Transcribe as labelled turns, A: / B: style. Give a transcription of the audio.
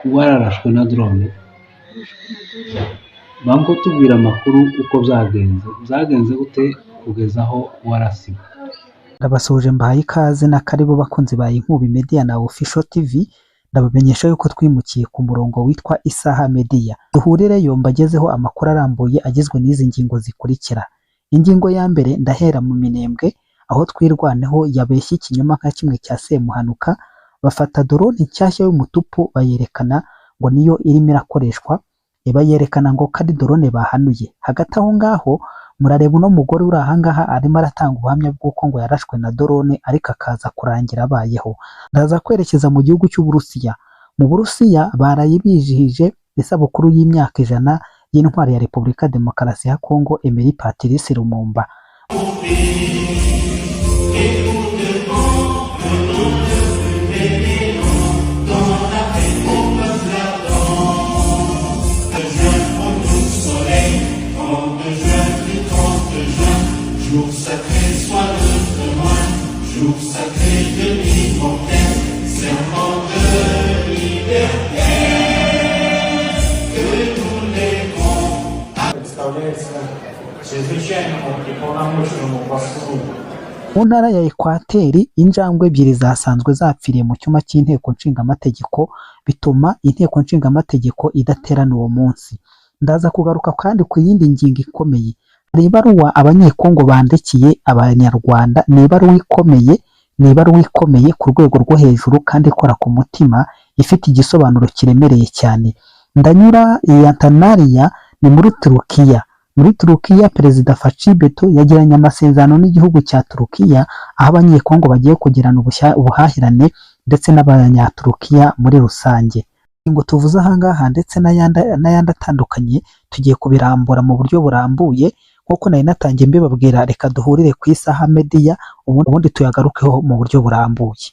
A: wararashwe na drone. Banko tubwira amakuru uko byagenze gute kugeza aho warasiwe.
B: Ndabasuje mbahaye ikaze na karibu bakunzi ba Inkubi Media na Official TV. Ndabamenyesha yuko twimukiye ku murongo witwa Isaha Media. Duhurireyo mbagezeho amakuru arambuye agizwe n'izi ngingo zikurikira. Ingingo ya mbere, ndahera mu Minembwe aho twirwaneho yabeshye ikinyoma nka kimwe cya Semuhanuka, bafata drone nshyashya y'umutupu bayerekana ngo niyo irimo irakoreshwa, bayerekana ngo kari drone bahanuye. Hagati aho ngaho murareba uno mugore uri ahangaha arimo aratanga ubuhamya bw'uko ngo yarashwe na drone ariko akaza kurangira abayeho. Ndaza kwerekeza mu gihugu cy'Uburusiya. Mu Burusiya barayibijihije isabukuru y'imyaka 100 y'intwari ya Repubulika Demokarasi ya Kongo Emery Patrice Lumumba.
C: Jour sacré soit le témoin, jour sacré de l'immortel, serment de liberté, que nous lèverons.
D: Представляется чрезвычайно уполномоченному послу.
B: Mu ntara ya Ekwateri, injangwe ebyiri zasanzwe zapfiriye mu cyuma cy'inteko nshingamategeko, bituma inteko nshingamategeko idaterana uwo munsi. Ndaza kugaruka kandi ku yindi ngingo ikomeye. Hari ibaruwa abanyekongo bandikiye abanyarwanda, ni ibaruwa ikomeye ku rwego rwo hejuru kandi ikora ku mutima, ifite igisobanuro kiremereye cyane. Ndanyura iyi Antalya ni muri Turukiya. Muri Turukiya, Perezida Faci Beto yagiranye amasezerano n'igihugu cya Turukiya, aho abanyekongo bagiye kugirana ubuhahirane ndetse n'abanyaturukiya muri rusange. Ngo tuvuze ahangaha ndetse n'ayandi atandukanye tugiye kubirambura mu buryo burambuye nk'uko nari natangiye mbibabwira. Reka duhurire ku Isaha Media ubundi tuyagarukeho mu buryo burambuye.